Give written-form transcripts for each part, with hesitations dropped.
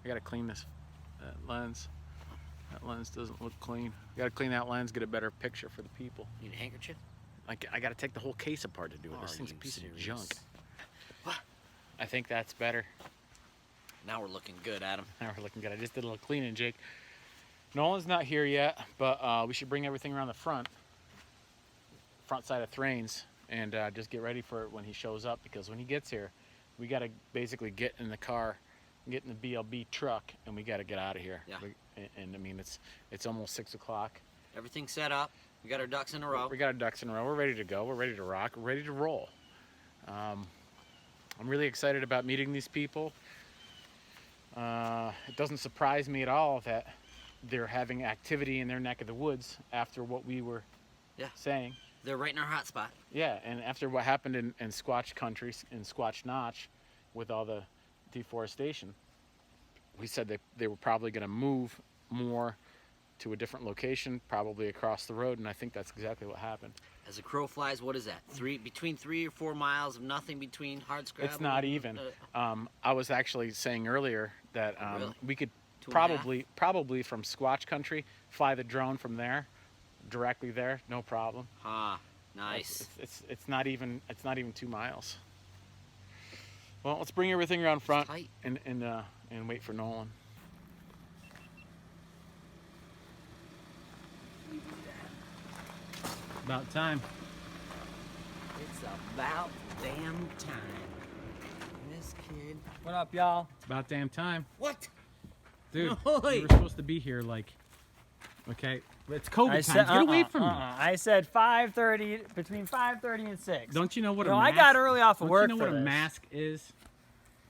gotta clean this lens. That lens doesn't look clean. We gotta clean that lens, get a better picture for the people. Need a handkerchief? I gotta take the whole case apart to do it. This thing's a piece of junk. What? I think that's better. Now we're looking good, Adam. Now we're looking good. I just did a little cleaning, Jake. Nolan's not here yet, but we should bring everything around the front side of Thrains, and just get ready for it when he shows up, because when he gets here, we gotta basically get in the car, get in the BLB truck, and we gotta get out of here. Yeah. And I mean, it's almost 6 o'clock. Everything's set up. We got our ducks in a row. We got our ducks in a row. We're ready to go. We're ready to rock. We're ready to roll. I'm really excited about meeting these people. It doesn't surprise me at all that they're having activity in their neck of the woods after what we were saying. They're right in our hot spot. Yeah, and after what happened in Squatch country, in Squatch Notch, with all the deforestation, we said they were probably going to move more to a different location, probably across the road, and I think that's exactly what happened. As a crow flies, what is that? Between 3 or 4 miles of nothing between Hardscrabble? It's not even. I was actually saying earlier that really? we could probably from Squatch country fly the drone from there, directly there, no problem. Ah, nice. It's not even 2 miles. Well, let's bring everything around front and wait for Nolan. About time. It's about damn time. This kid. What up, y'all? It's about damn time. What? Dude, No way. you were supposed to be here okay, it's COVID time. Get away from me. I said 5:30, between 5:30 and 6. Don't you know what I got early off of work. Don't you know what a mask is?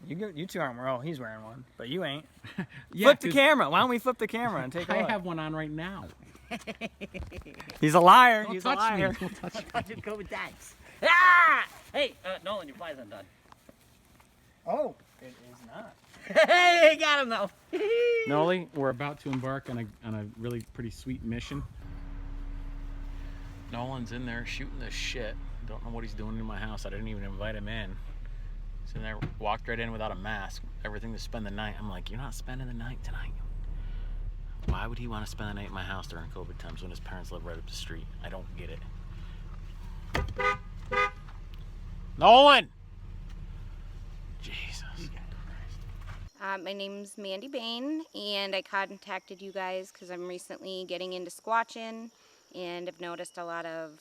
You two aren't wearing. He's wearing one, but you ain't. Yeah, flip the camera. Why don't we flip the camera and take a look? I have one on right now. He's a liar. Don't He's touch a liar. me. Don't touch me. I did COVID thanks. Ah! Hey, Nolan, your fly's undone. Oh, it is not. Hey, got him though. Noli, we're about to embark on a really pretty sweet mission. Nolan's in there shooting the shit. Don't know what he's doing in my house. I didn't even invite him in. He's in there, walked right in without a mask. Everything to spend the night. I'm like, you're not spending the night tonight. Why would he want to spend the night in my house during COVID times when his parents live right up the street? I don't get it. Nolan! Jesus. My name's Mandy Bain, and I contacted you guys because I'm recently getting into squatching, and I've noticed a lot of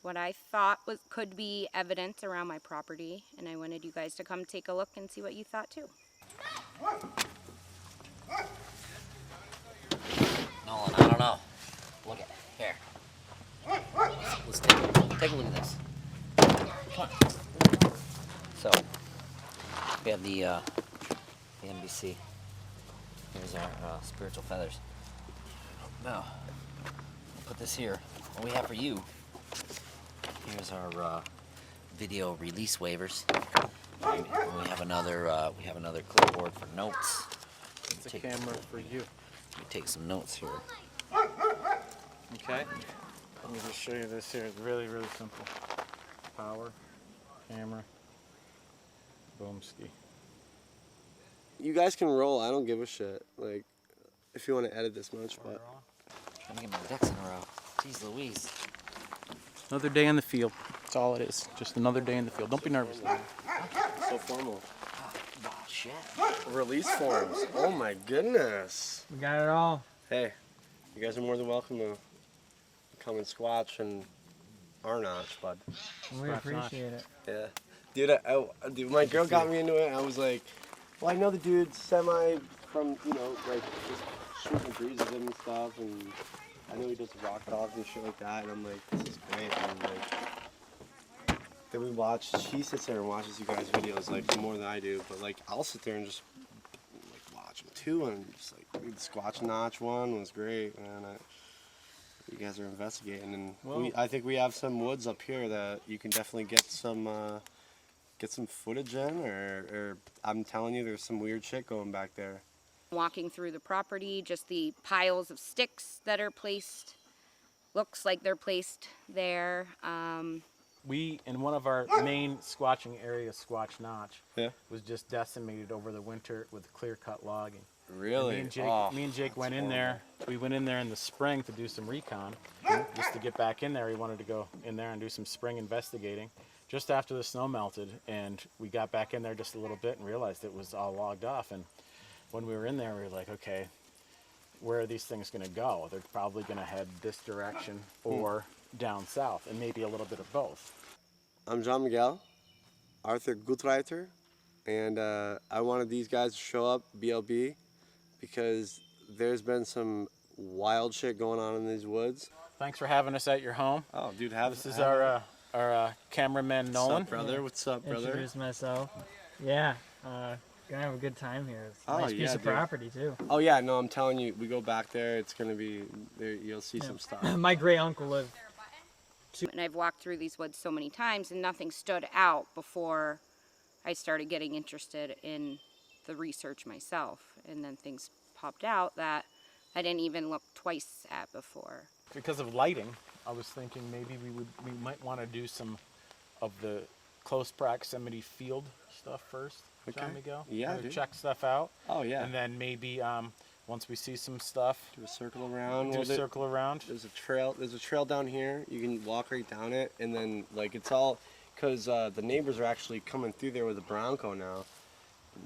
what I thought could be evidence around my property, and I wanted you guys to come take a look and see what you thought too. Nolan, I don't know. Look at it. Here. Let's take a look at this. Come on. So, we have the NBC. Here's our spiritual feathers. Now, we'll put this here. What we have for you, here's our video release waivers. And we have another clipboard for notes. It's a camera for you. Let me take some notes here. Okay. Let me just show you this here. It's really, really simple. Power, camera, boomski. You guys can roll. I don't give a shit. Like, if you want to edit this much, but. Trying to get my ducks in a row. Jeez Louise. Another day in the field. That's all it is. Just another day in the field. Don't be nervous. So formal. Oh, shit. Release forms. Oh my goodness. We got it all. Hey, you guys are more than welcome to come and squatch and our notch, bud. We appreciate it. Yeah. Dude, my girl got me into it. I was like, well, I know the dude semi from, like just shooting breezes and stuff, and I know he does rock dogs and shit like that, and I'm like, this is great. And like, then she sits there and watches you guys' videos like more than I do, but like I'll sit there and just like watch them too, and just like the Squatch Notch one was great, man. You guys are investigating, and I think we have some woods up here that you can definitely get some footage in, or I'm telling you, there's some weird shit going back there. Walking through the property, just the piles of sticks that are placed, looks like they're placed there. we in one of our main squatching areas, Squatch Notch, Yeah. was just decimated over the winter with clear-cut logging. Really? Me and Jake, Oh, me and Jake went in horrible. there. We went in there in the spring to do some recon, just to get back in there. He wanted to go in there and do some spring investigating. Just after the snow melted, and we got back in there just a little bit and realized it was all logged off. And when we were in there, we were like, okay, where are these things going to go? They're probably going to head this direction or down south, and maybe a little bit of both. I'm John Miguel, Arthur Gutreiter, and I wanted these guys to show up, BLB, because there's been some wild shit going on in these woods. Thanks for having us at your home. Oh, dude, This is our cameraman Nolan. What's up, brother? What's up, brother? Introduce myself. Yeah, gonna have a good time here. It's a Oh, nice yeah, piece of dude. property too. Oh yeah, no, I'm telling you, we go back there. It's gonna be there. You'll see some stuff. My great uncle lived. And I've walked through these woods so many times and nothing stood out before I started getting interested in the research myself. And then things popped out that I didn't even look twice at before. Because of lighting, I was thinking maybe we might want to do some of the close proximity field stuff first. Okay. John Miguel. Yeah, Kind of dude. check stuff out. Oh yeah. And then maybe once we see some stuff, Do a circle around. do a Well, circle around. There's a trail. There's a trail down here. You can walk right down it, and then like it's all because the neighbors are actually coming through there with a Bronco now.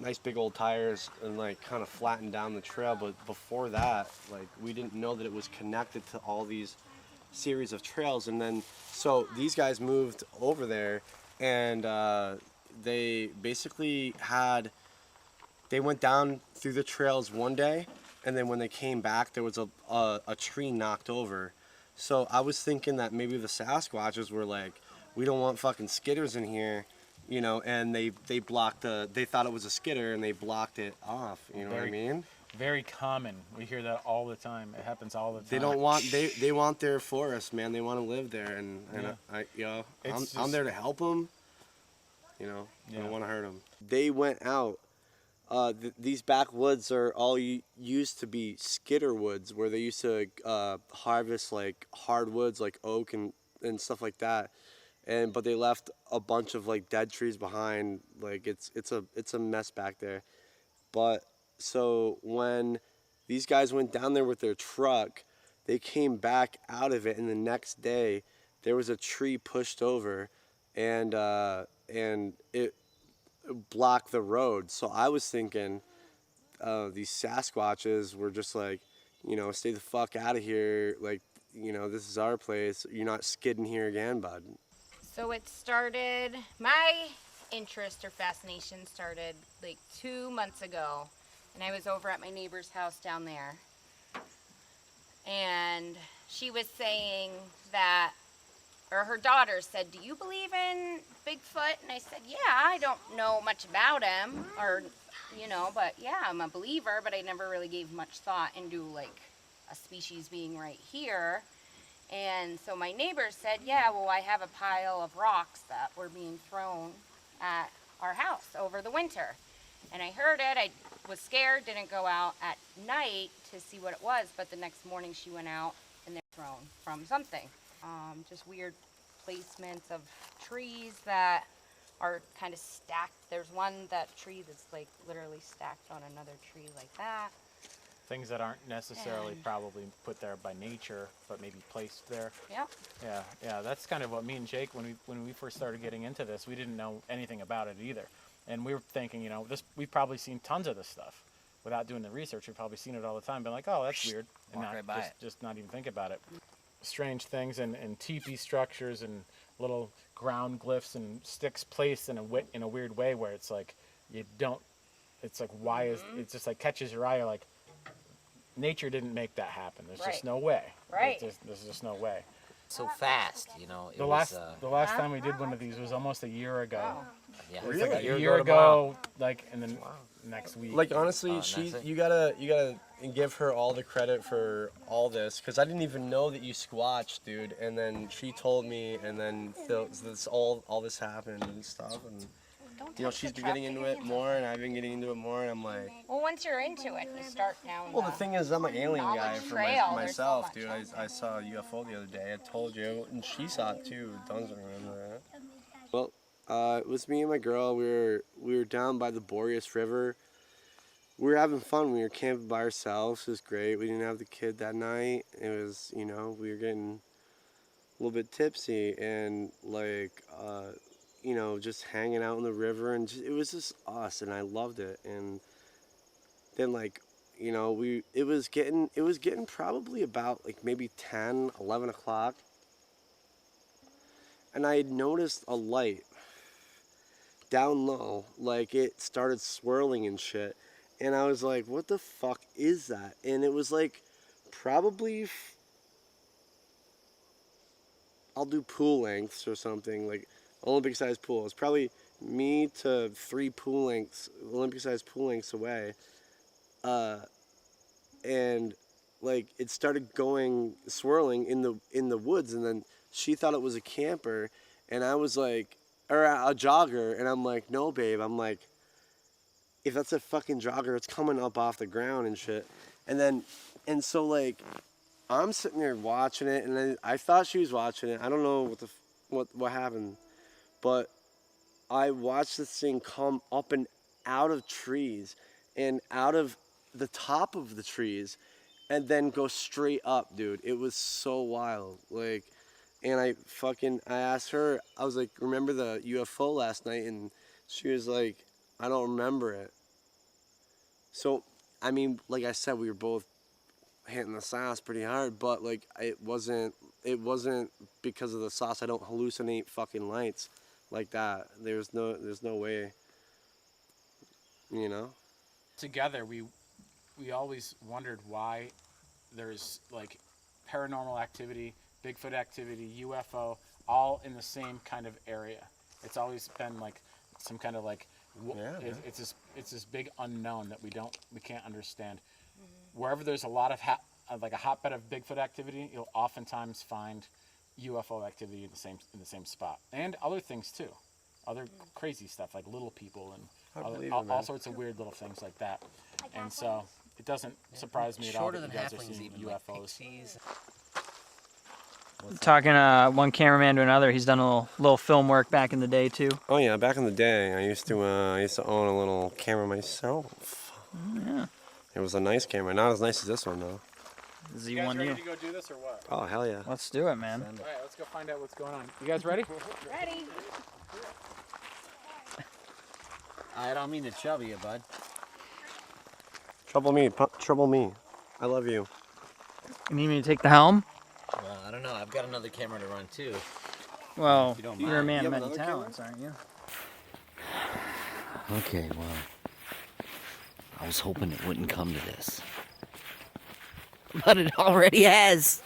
Nice big old tires and like kind of flattened down the trail. But before that, like we didn't know that it was connected to all these series of trails. And then so these guys moved over there, and they basically they went down through the trails one day. And then when they came back, there was a tree knocked over. So I was thinking that maybe the Sasquatches were like, we don't want fucking skidders in here, you know, and they blocked they thought it was a skidder and they blocked it off, you know what I mean? Very common. We hear that all the time. It happens all the time. They don't want, they want their forest, man. They want to live there, and Yeah. I'm It's there to help them, you know, I Yeah. don't want to hurt them. They went out. These backwoods are all used to be skidder woods, where they used to harvest like hardwoods like oak and stuff like that, but they left a bunch of like dead trees behind. Like it's a mess back there. But so when these guys went down there with their truck, they came back out of it, and the next day there was a tree pushed over, and it block the road. So I was thinking these Sasquatches were just like, you know, stay the fuck out of here. Like, you know, this is our place. You're not skidding here again, bud. So it started, my interest or fascination started like 2 months ago. And I was over at my neighbor's house down there. And she was saying that, or her daughter said, do you believe in Bigfoot? And I said, yeah, I don't know much about him, or, you know, but yeah, I'm a believer, but I never really gave much thought into like a species being right here. And so my neighbor said, yeah, well, I have a pile of rocks that were being thrown at our house over the winter. And I heard it, I was scared, didn't go out at night to see what it was, but the next morning she went out and they're thrown from something. Just weird placements of trees that are kind of stacked. There's that tree that's like literally stacked on another tree like that. Things that aren't necessarily And- probably put there by nature, but maybe placed there. Yep. Yeah. That's kind of what me and Jake, when we first started getting into this, we didn't know anything about it either, and we were thinking, you know, we've probably seen tons of this stuff. Without doing the research, we've probably seen it all the time, been like, oh, that's weird, and Walk right by it. just not even think about it. Strange things and teepee structures and little ground glyphs and sticks placed in a weird way where it's like it's like why is it's just like catches your eye. You're like, nature didn't make that happen. There's just Right. no way. Right. There's just no way. So fast, you know. It The was, last time we did one of these was almost a year ago. yeah. It was like Really? a year ago, like, and then next week. Like honestly, That's it. you gotta give her all the credit for all this, because I didn't even know that you squatched, dude. And then she told me, and then all this happened and stuff, and Don't you know touch she's the been truck getting into again. it more, and I've been getting into it more, and I'm like, Well, once you're into it, you start down. well, the thing is, I'm an alien guy knowledge for trail. There's so myself, much dude. out I saw a UFO the other day. I told you, and she saw it too. Duns remember that. It was me and my girl. We were down by the Boreas River. We were having fun. We were camping by ourselves. It was great. We didn't have the kid that night. It was, you know, we were getting a little bit tipsy and like, you know, just hanging out in the river, and just, it was just us, and I loved it. And then like, you know, it was getting probably about like maybe 10, 11 o'clock, and I had noticed a light down low, like it started swirling and shit. And I was like, what the fuck is that? And it was like, probably, I'll do pool lengths or something, like Olympic sized pool. It's probably me to 3 pool lengths, Olympic sized pool lengths away. And like it started going, swirling in the woods. And then she thought it was a camper. And I was like, or a jogger. And I'm like, no, babe. I'm like, if that's a fucking jogger, it's coming up off the ground and shit. And so like, I'm sitting there watching it, and then I thought she was watching it. I don't know what happened, but I watched this thing come up and out of trees, and out of the top of the trees, and then go straight up, dude. It was so wild, like. And I asked her, I was like, remember the UFO last night? And she was like, I don't remember it. So, I mean, like I said, we were both hitting the sauce pretty hard, but like it wasn't because of the sauce. I don't hallucinate fucking lights like that. There's no way, you know? Together, we always wondered why there's like paranormal activity, Bigfoot activity, UFO, all in the same kind of area. It's always been like some kind of like, it's this big unknown that we can't understand. Wherever there's a lot of like a hotbed of Bigfoot activity, you'll oftentimes find UFO activity in the same spot, and other things too, other crazy stuff like little people and all sorts of weird little things like that. And so it doesn't surprise me at all that you guys are seeing UFOs. Talking one cameraman to another, he's done a little film work back in the day too. Oh yeah, back in the day, I used to own a little camera myself. Oh, yeah. It was a nice camera, not as nice as this one though. Z1U. You guys ready to go do this or what? Oh hell yeah. Let's do it, man. All right, let's go find out what's going on. You guys ready? Ready? I don't mean to trouble you, bud. Trouble me. I love you. You need me to take the helm? Well, I don't know. I've got another camera to run too. Well, you don't you're a mind. man You of have many another talents, aren't you? Okay, well, I was hoping it wouldn't come to this. But it already has.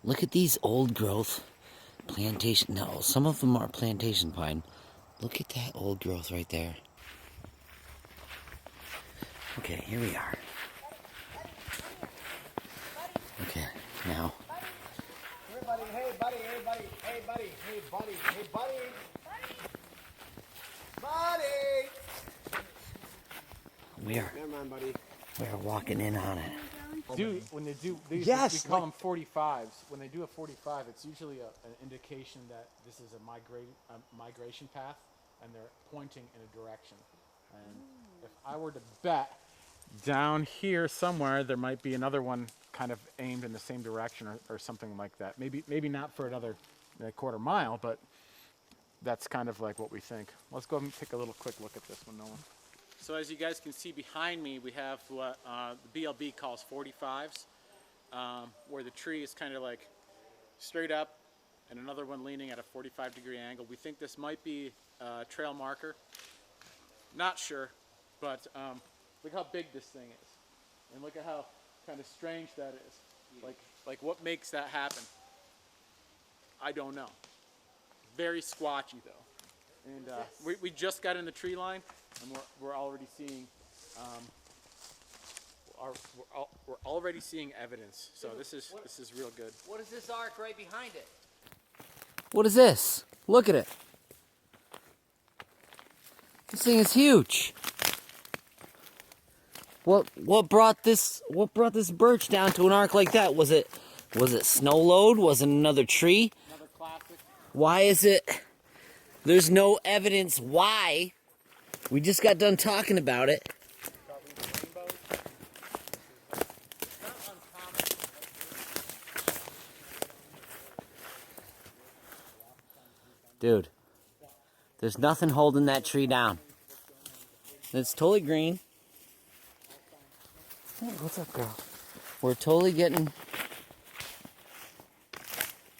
Look at these old growth plantation. No, some of them are plantation pine. Look at that old growth right there. Okay, here we are. Okay, now. Everybody, hey buddy, hey buddy. Never mind, buddy. We're walking in on it. Dude, when they do, Yes, we call them 45s. When they do a 45, it's usually an indication that this is a migration path, and they're pointing in a direction. And if I were to bet, down here somewhere there might be another one kind of aimed in the same direction or something like that. Maybe not for another quarter mile, but that's kind of like what we think. Let's go and take a little quick look at this one, Nolan. So as you guys can see behind me, we have what the BLB calls 45s, where the tree is kind of like straight up and another one leaning at a 45-degree angle. We think this might be a trail marker. Not sure, but look how big this thing is, and look at how kind of strange that is. Like what makes that happen? I don't know. Very squatchy though, and we just got in the tree line, and we're already seeing we're already seeing evidence. So this is real good. What is this arc right behind it? What is this? Look at it. This thing is huge. What brought this birch down to an arc like that? Was it snow load? Was it another tree? Another classic Why is it? There's no evidence why. We just got done talking about it. Dude, there's nothing holding that tree down. It's totally green. Hey, what's up, girl? We're totally getting...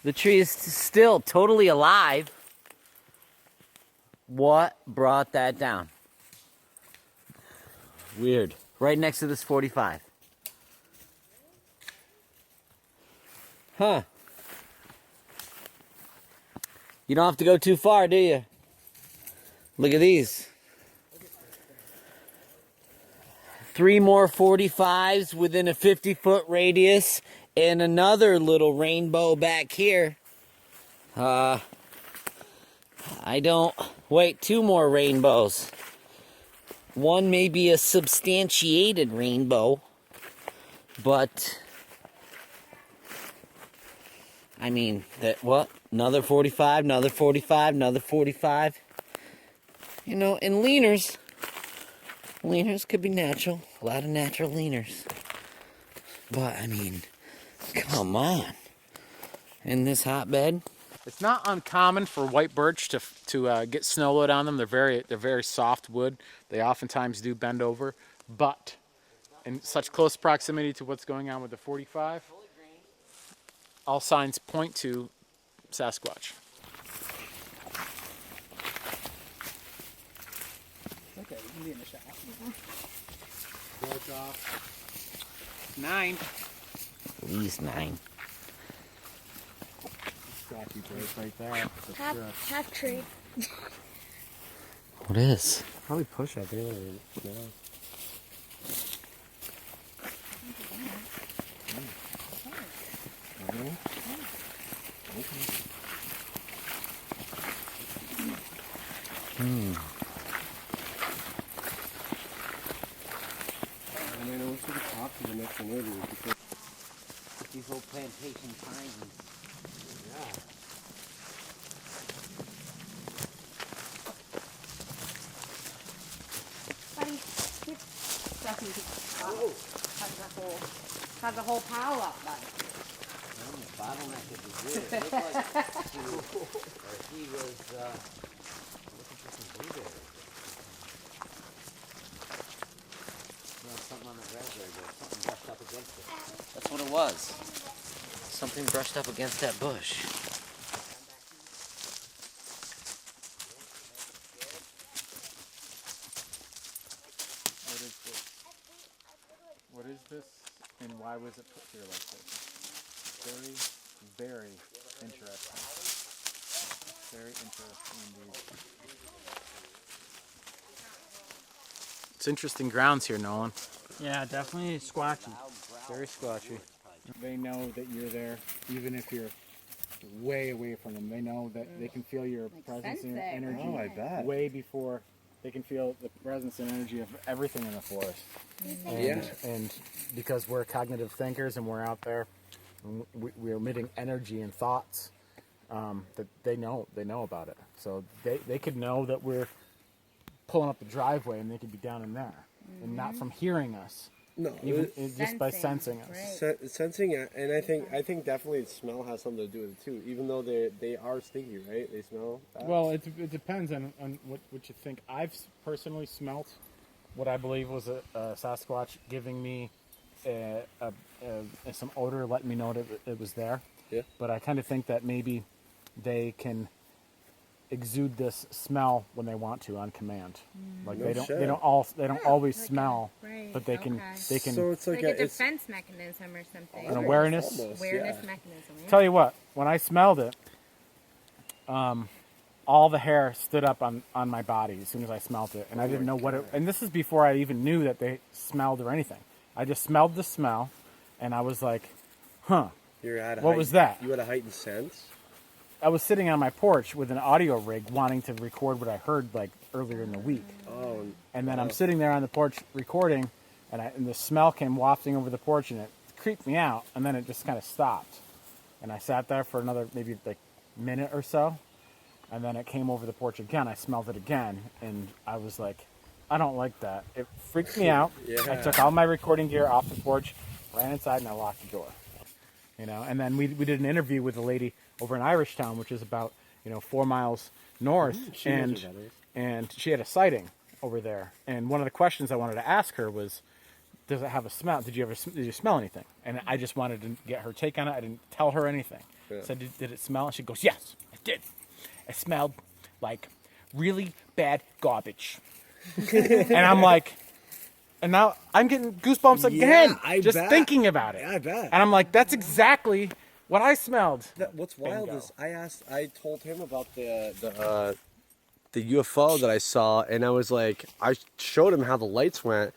The tree is still totally alive. What brought that down? Weird. Right next to this 45. Huh. You don't have to go too far, do you? Look at these. 3 more 45s within a 50-foot radius, and another little rainbow back here. Wait, 2 more rainbows. One may be a substantiated rainbow, but I mean, what? Another 45, another 45, another 45. You know, and leaners could be natural. A lot of natural leaners. But, I mean, come on. In this hotbed. It's not uncommon for white birch to get snow load on them. They're very soft wood. They oftentimes do bend over, but in such close proximity to what's going on with the 45, all signs point to Sasquatch. Okay, you can be in the shot. Broke off. 9. At least 9. Scratchy break right there. Half tree. What is? Probably push up there. Yeah. I mean, I wish we could talk to the next interview because These whole plantation pines. Buddy, here. Stephanie, has the whole pile up, bud. Bottleneck is weird. It looked like he was looking for some blueberries. Something on that raspberry bush. Something brushed up against it. That's what it was. Something brushed up against that bush. What is this, and why was it put here like this? Very, very interesting. Very interesting indeed. It's interesting grounds here, Nolan. Yeah, definitely squatchy. Very squatchy. They know that you're there, even if you're way away from them. They know that they can feel your presence and your energy. Oh, I bet. Way before they can feel the presence and energy of everything in the forest. And because we're cognitive thinkers and we're out there, and we're emitting energy and thoughts, that they know about it. So they could know that we're pulling up the driveway and they could be down in there, and not from hearing us. No, Even just by sensing us. sensing it, and I think definitely smell has something to do with it too. Even though they are stinky, right? They smell bad. Well, it depends on what you think. I've personally smelt what I believe was a Sasquatch giving me some odor, letting me know that it was there. Yeah. But I kind of think that maybe they can exude this smell when they want to on command. Like No they don't shit. always smell, right, but they can So it's like, like a it's defense mechanism or something. an awareness. almost, Awareness yeah. mechanism. Yeah. Tell you what, when I smelled it, all the hair stood up on my body as soon as I smelled it, and I didn't know what it. And this is before I even knew that they smelled or anything. I just smelled the smell, and I was like, "Huh." You're at a What was that? You had a heightened sense. I was sitting on my porch with an audio rig, wanting to record what I heard like earlier in the week, Oh, and then I'm sitting there on the porch recording, and the smell came wafting over the porch, and it creeped me out, and then it just kind of stopped, and I sat there for another maybe like minute or so. And then it came over the porch again. I smelled it again, and I was like, I don't like that. It freaked me out. I took all my recording gear off the porch, ran inside, and I locked the door. You know, and then we did an interview with a lady over in Irishtown, which is about 4 miles north, and she had a sighting over there. And one of the questions I wanted to ask her was, does it have a smell? Did you smell anything? And I just wanted to get her take on it. I didn't tell her anything. I said, did it smell? And she goes, yes, it did. It smelled like really bad garbage. And I'm like, and now I'm getting goosebumps again, just thinking about it. Yeah, I bet. And I'm like, that's exactly what I smelled. What's wild is I told him about the UFO that I saw, and I was like, I showed him how the lights went,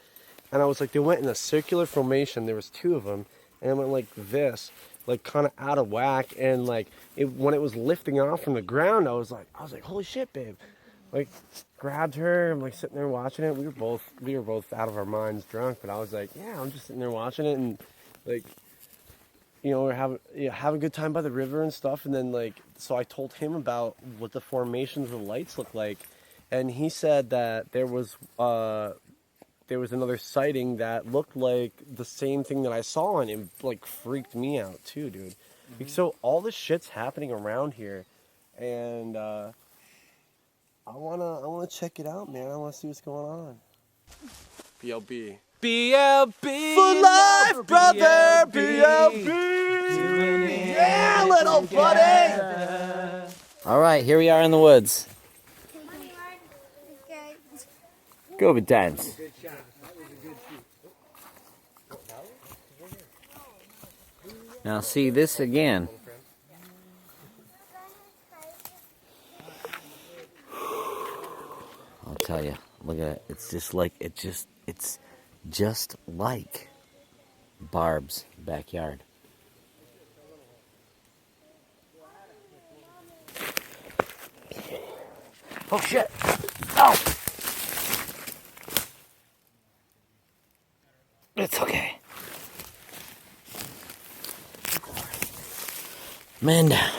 and I was like, they went in a circular formation. There was 2 of them, and it went like this, like kind of out of whack, and like when it was lifting off from the ground, I was like, holy shit, babe. Like, grabbed her. I'm like sitting there watching it. We were both out of our minds, drunk. But I was like, yeah, I'm just sitting there watching it, and like, we're having have a good time by the river and stuff. And then like, so I told him about what the formations of the lights look like, and he said that there was another sighting that looked like the same thing that I saw, and it like freaked me out too, dude. So all this shit's happening around here, and I wanna check it out, man. I wanna see what's going on. BLB. BLB For life, brother. BLB. Yeah, little buddy. All right, here we are in the woods. Go over dance. Now see this again. I'll tell you. Look at it. It's just like Barb's backyard. Oh shit! Oh! It's okay. Man down.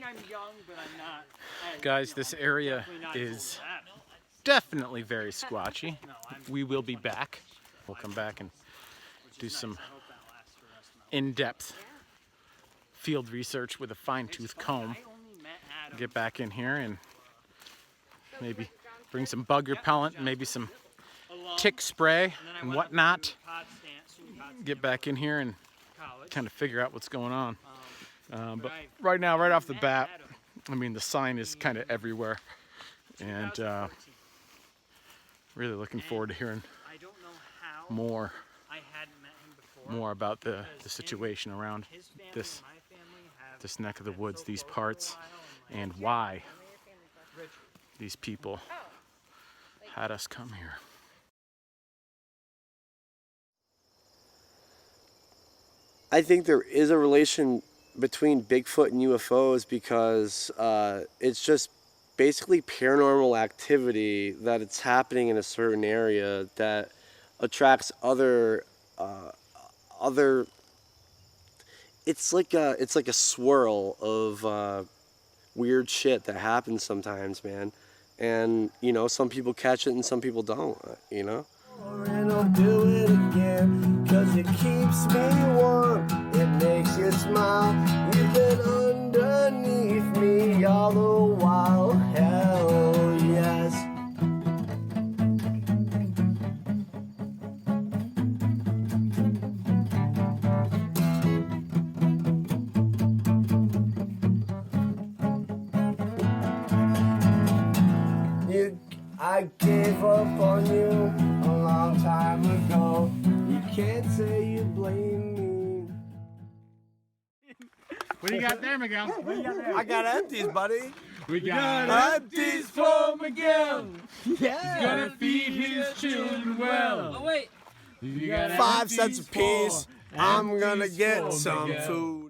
I'm young, but I'm not. Guys, this area is definitely very squatchy. We will be back. We'll come back and do some in-depth field research with a fine-tooth comb. Get back in here and maybe bring some bug repellent, maybe some tick spray and whatnot. Get back in here and kind of figure out what's going on. But right now, right off the bat, I mean, the sign is kind of everywhere, and really looking forward to hearing more about the situation around this neck of the woods, these parts, and why these people had us come here. I think there is a relation between Bigfoot and UFOs because it's just basically paranormal activity that it's happening in a certain area that attracts other it's like a swirl of weird shit that happens sometimes, man. And some people catch it and some people don't, And I'll do it again, 'cause it keeps me warm, it makes you smile. You've been underneath me all the while, hell yes. I gave up on you a long time ago. You You can't say you blame me. What do you got there, Miguel? What do you got there? I got empties, buddy. We got Empties for Miguel. He's gonna feed his children well. Oh wait. You got 5 cents empties a piece. for- I'm gonna empties get for some Miguel. food.